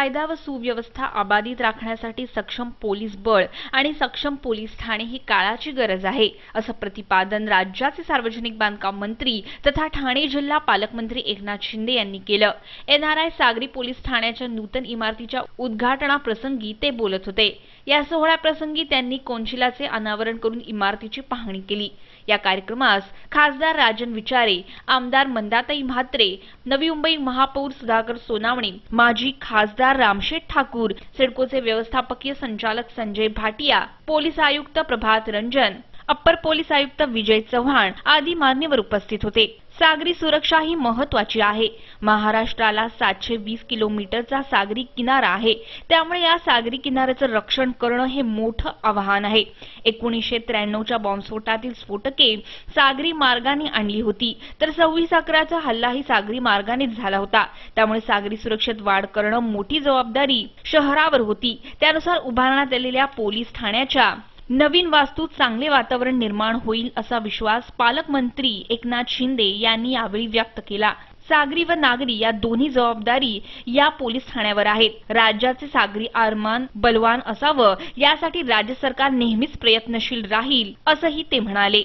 कायदा व सुव्यवस्था अबाधित राखण्यासाठी सक्षम पोलीस बळ आणि सक्षम पोलीस ठाणे ही काळाची गरज आहे, असं प्रतिपादन राज्याचे सार्वजनिक बांधकाम मंत्री तथा ठाणे जिल्हा पालकमंत्री एकनाथ शिंदे यांनी केलं। NRI सागरी पोलीस ठाण्याच्या नूतन इमारतीच्या उद्घाटनाप्रसंगी ते बोलत होते। या सोहळ्याप्रसंगी त्यांनी कोनशिलाचे अनावरण करून इमारतीची पाहणी केली। या कार्यक्रमास खासदार राजन विचारे, आमदार मंदाताई म्हात्रे, नवी मुंबई महापौर सुधाकर सोनावणे, माजी खासदार रामशेठ ठाकूर, सिडकोचे व्यवस्थापकीय संचालक संजय भाटिया, पोलीस आयुक्त प्रभात रंजन, अप्पर पोलीस आयुक्त विजय चव्हाण आदी मान्यवर उपस्थित होते। सागरी सुरक्षा ही महत्त्वाची आहे। महाराष्ट्राला 720 किलोमीटरचा सागरी किनारा आहे, त्यामुळे या सागरी किनाऱ्याचं रक्षण करणं हे मोठं आव्हान आहे। 1993च्या बॉम्बस्फोटातील स्फोटके सागरी मार्गाने आणली होती, तर 26/11चा हल्लाही सागरी मार्गानेच झाला होता। त्यामुळे सागरी सुरक्षेत वाढ करणं मोठी जबाबदारी शहरावर होती। त्यानुसार उभारण्यात आलेल्या पोलीस ठाण्याच्या नवीन वास्तूत चांगले वातावरण निर्माण होईल असा विश्वास पालकमंत्री एकनाथ शिंदे यांनी यावेळी व्यक्त केला। सागरी व नागरी या दोन्ही जबाबदारी या पोलीस ठाण्यावर आहेत। राज्याचे सागरी आरमान बलवान असावं यासाठी राज्य सरकार नेहमीच प्रयत्नशील राहील असंही ते म्हणाले।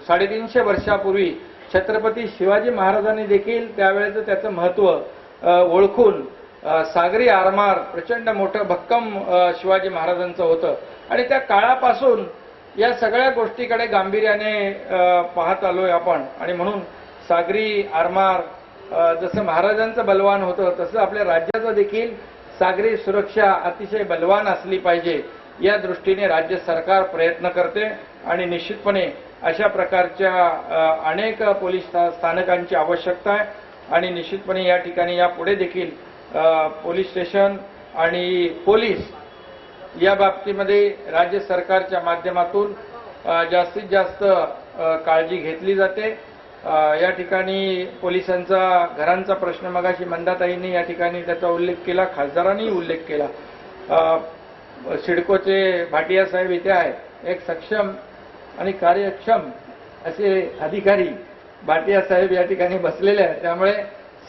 350 वर्षापूर्वी छत्रपती शिवाजी महाराजांनी देखील त्यावेळेचं त्याचं महत्त्व ओळखून सागरी आरमार प्रचंड मोठं भक्कम शिवाजी महाराजांचं होतं आणि त्या काळापासून या सगळ्या गोष्टीकडे गांभीर्याने पाहत आलोय आपण। आणि म्हणून सागरी आरमार जसं महाराजांचं बलवान होतं तसं आपल्या राज्याचं देखील सागरी सुरक्षा अतिशय बलवान असली पाहिजे या दृष्टीने राज्य सरकार प्रयत्न करते आणि निश्चितपणे अशा प्रकारच्या अनेक पोलीस स्थानकांची आवश्यकता आहे आणि निश्चितपणे या ठिकाणी यापुढे देखील पोलीस स्टेशन आणि पोलीस या बाबतीमध्ये राज्य सरकारच्या माध्यमातून जास्तीत जास्त काळजी घेतली जाते। या ठिकाणी पोलिसांचा घरांचा प्रश्न मगाशी मंदाताईंनी या ठिकाणी त्याचा उल्लेख केला, खासदारांनी उल्लेख केला। सिडकोचे भाटिया साहेब इथे आहे, एक सक्षम आणि कार्यक्षम असे अधिकारी भाटिया साहेब या ठिकाणी बसलेले आहेत। त्यामुळे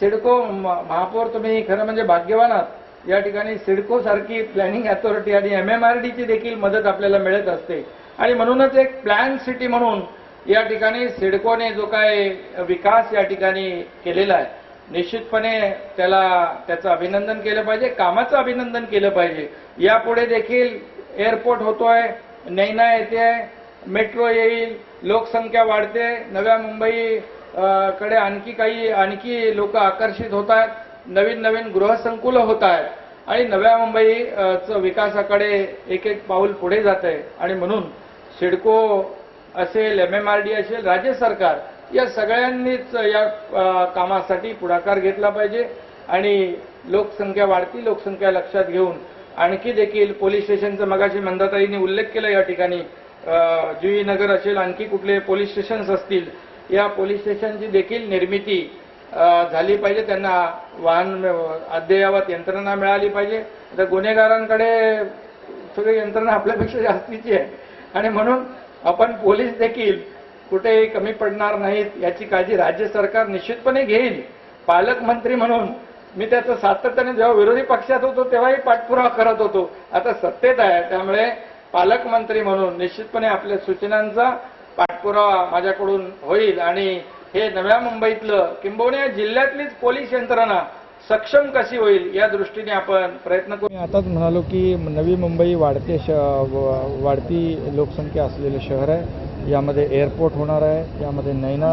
सिडको महापौर तुम्ही खरं म्हणजे भाग्यवान आहात। या ठिकाणी सिडको सारखी प्लॅनिंग अथॉरिटी आणि MMRDची देखील मदत आपल्याला मिळत असते आणि म्हणूनच एक प्लॅन सिटी म्हणून या ठिकाणी सिडकोने जो काय विकास या ठिकाणी केलेला आहे निश्चितपणे त्याचं अभिनंदन केलं पाहिजे, कामाचं अभिनंदन केलं पाहिजे। यापुढे देखील एअरपोर्ट होतोय, नैना येते, मेट्रो येईल, लोकसंख्या वाढते, नव्या मुंबई कडे आणखी लोक आकर्षित होत आहेत, नवीन गृहसंकुल होत आहेत आणि नव्या मुंबईचं विकासाकडे एक पाऊल पुढे जात आहे। आणि म्हणून सिडको असेल, MMRD असेल, राज्य सरकार या सगळ्यांनीच या कामासाठी पुढाकार घेतला पाहिजे आणि लोकसंख्या वाढती, लोकसंख्या लक्षात घेऊन आणखी देखील पोलीस स्टेशनचा मगाशी मंदाताईंनी उल्लेख केला। या ठिकाणी जुई नगर असेल, आणखी कुठले पोलीस स्टेशन्स असतील, या पोलीस स्टेशनची देखील निर्मिती झाली पाहिजे। त्यांना वाहन अद्ययावत यंत्रणा मिळाली पाहिजे। आता गुन्हेगारांकडे सगळी यंत्रणा आपल्यापेक्षा जास्तीची आहे आणि म्हणून आपण पोलीस देखील कुठेही कमी पडणार नाहीत याची काळजी राज्य सरकार निश्चितपणे घेईल। पालकमंत्री म्हणून मी त्याचं सातत्याने जेव्हा विरोधी पक्षात होतो तेव्हाही पाठपुरावा करत होतो, आता सत्तेत आहे त्यामुळे पालकमंत्री म्हणून निश्चितपणे आपल्या सूचनांचा पाठपुरावा माझ्याकडून होईल आणि हे नव्या मुंबईतलं किंबहुना जिल्ह्यातलीच पोलीस यंत्रणा सक्षम कशी होईल या दृष्टीने आपण प्रयत्न करू। मी आताच म्हणालो की नवी मुंबई वाढती लोकसंख्या असलेलं शहर आहे, यामध्ये एअरपोर्ट होणार आहे, यामध्ये नैना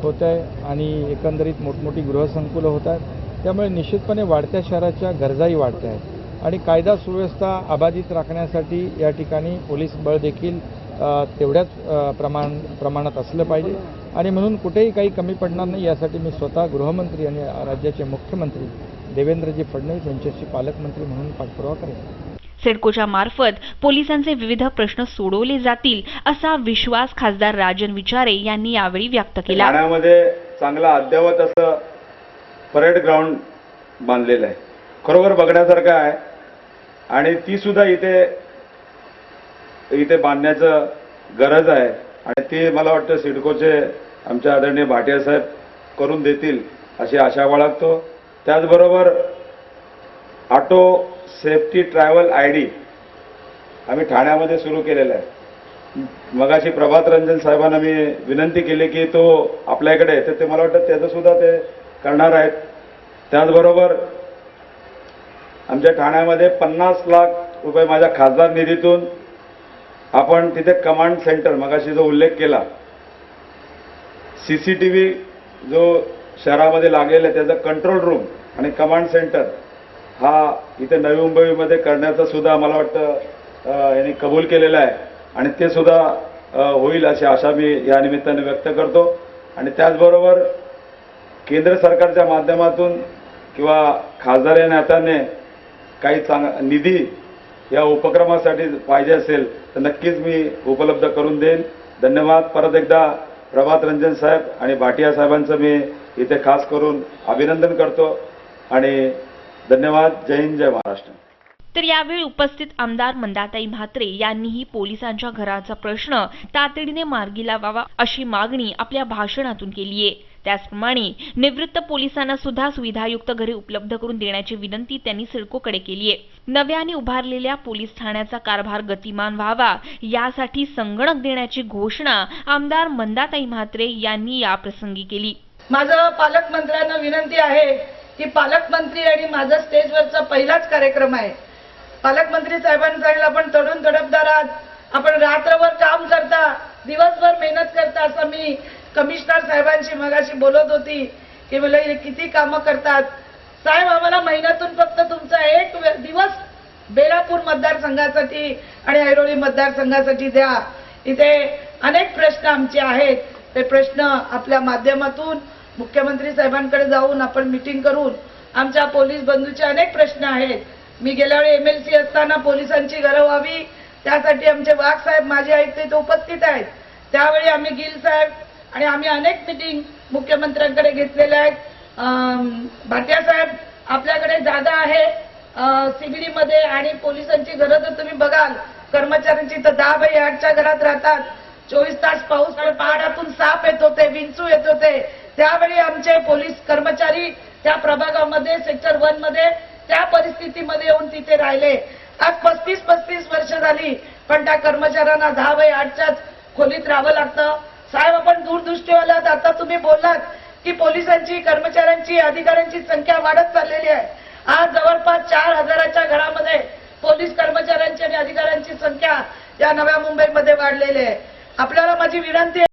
होत आहे आणि एकंदरीत मोठमोठी गृहसंकुलं होत आहेत। त्यामुळे निश्चितपणे वाढत्या शहराच्या गरजाही वाढत्या आहेत आणि कायदा सुव्यवस्था अबाधित राखण्यासाठी या ठिकाणी पोलीस बळ देखील तेवढ्याच प्रमाणात असलं पाहिजे आणि म्हणून कुठेही काही कमी पडणार नाही यासाठी मी स्वतः गृहमंत्री आणि राज्याचे मुख्यमंत्री देवेंद्रजी फडणवीस यांच्याशी पालकमंत्री म्हणून पाठपुरावा करेन। सिडकोच्या मार्फत पोलिसांचे विविध प्रश्न सोडवले जातील असा विश्वास खासदार राजन विचारे यांनी यावेळी व्यक्त केला। ठाण्यामध्ये चांगला अद्ययावत असं परेड ग्राउंड बांधलेलं आहे, खरोखर बघण्यासारखं आहे आणि ती सुद्धा इथे बांधण्याचं गरज आहे आणि ते मला वाटतं सिडकोचे आमच्या आदरणीय भाटिया साहेब करून देतील अशी आशा बाळगतो। त्याचबरोबर ऑटो सेफ्टी ट्रॅव्हल ID आम्ही ठाण्यामध्ये सुरू केलेला आहे. मगाशी प्रभात रंजन साहेबांना मी विनंती केली की तो आपल्याकडे आहे, तर ते मला वाटतं त्याचं सुद्धा ते करणार आहेत. त्याचबरोबर आमच्या ठाण्यामध्ये 50 लाख रुपये माझ्या खासदार निधीतून आपण तिथे कमांड सेंटर, मगाशी जो उल्लेख केला, CCTV जो शहरामध्ये लागलेला आहे त्याचा कंट्रोल रूम आणि कमांड सेंटर हा इथे नवी मुंबईमध्ये करण्याचा सुद्धा मला वाटतं यांनी कबूल केलेला आहे आणि ते सुद्धा होईल अशी आशा मी या निमित्ताने व्यक्त करतो. आणि त्याचबरोबर केंद्र सरकारच्या माध्यमातून किंवा खासदार या नेत्याने काही निधी या उपक्रमासाठी पाहिजे असेल तर नक्कीच मी उपलब्ध करून देईन. धन्यवाद. परत एकदा प्रभात रंजन साहेब आणि भाटिया साहेबांचं मी इथे खास करून अभिनंदन करतो आणि धन्यवाद. जय हिंद, जय महाराष्ट्र. तर यावेळी उपस्थित आमदार मंदाताई म्हात्रे यांनीही पोलिसांच्या घराचा प्रश्न तातडीने मार्गी लावावा अशी मागणी आपल्या भाषणातून केली आहे. त्याचप्रमाणे निवृत्त पोलिसांना सुद्धा सुविधायुक्त घरे उपलब्ध करून देण्याची विनंती त्यांनी सिडकोकडे केली आहे. नव्याने उभारलेल्या पोलीस ठाण्याचा कारभार गतिमान व्हावा यासाठी संगणक देण्याची घोषणा आमदार मंदाताई म्हात्रे यांनी याप्रसंगी केली. माझं पालकमंत्र्यांना विनंती आहे की पालकमंत्री आणि माझा स्टेजवरचा पहिलाच कार्यक्रम आहे. पालकमंत्री साहेबांनी सांगितलं आपण तरुण तडफदार आहात, आपण रात्रभर काम करता, दिवसभर मेहनत करता, असं मी कमिशनर साहेबांशी मगाशी बोलत होती की मला किती कामं करतात साहेब. आम्हाला महिन्यातून फक्त तुमचा एक दिवस बेलापूर मतदारसंघासाठी आणि ऐरोली मतदारसंघासाठी द्या. इथे अनेक प्रश्न आमचे आहेत, ते प्रश्न आपल्या माध्यमातून मुख्यमंत्री साहेबांकडे जाऊन आपण मीटिंग करून आमच्या पोलीस बंधूचे अनेक प्रश्न आहेत. मी गेल्या वेळी MLC असताना पोलिसांची घरं व्हावी त्यासाठी आमचे वाघ साहेब माझे आयुक्त इथे उपस्थित आहेत. त्यावेळी आम्ही गिल साहेब आणि आम्ही अनेक मीटिंग मुख्यमंत्र्यांकडे घेतलेल्या आहेत. भाटिया साहेब आपल्याकडे जागा आहे CBD मध्ये आणि पोलिसांची घरं जर तुम्ही बघाल कर्मचाऱ्यांची तर 10 बाय 8च्या घरात राहतात. 24 तास पाऊस पहाडातून साप येत होते, विंचू येत होते. त्यावेळी आमचे पोलीस कर्मचारी त्या प्रभागामध्ये सेक्टर 1 मध्ये त्या परिस्थितीमध्ये येऊन तिथे राहिले. आज 35 वर्ष झाली पण त्या कर्मचाऱ्यांना 10 बाय 8च्याच खोलीत राहावं लागतं. साहेब आपण दूरदृष्टीवालात. आता तुम्ही बोललात की पोलिसांची, कर्मचाऱ्यांची, अधिकाऱ्यांची संख्या वाढत चाललेली आहे. आज जवळपास 4000च्या घरामध्ये पोलीस कर्मचाऱ्यांची आणि अधिकाऱ्यांची संख्या या नव्या मुंबईमध्ये वाढलेली आहे. आपल्याला माझी विनंती आहे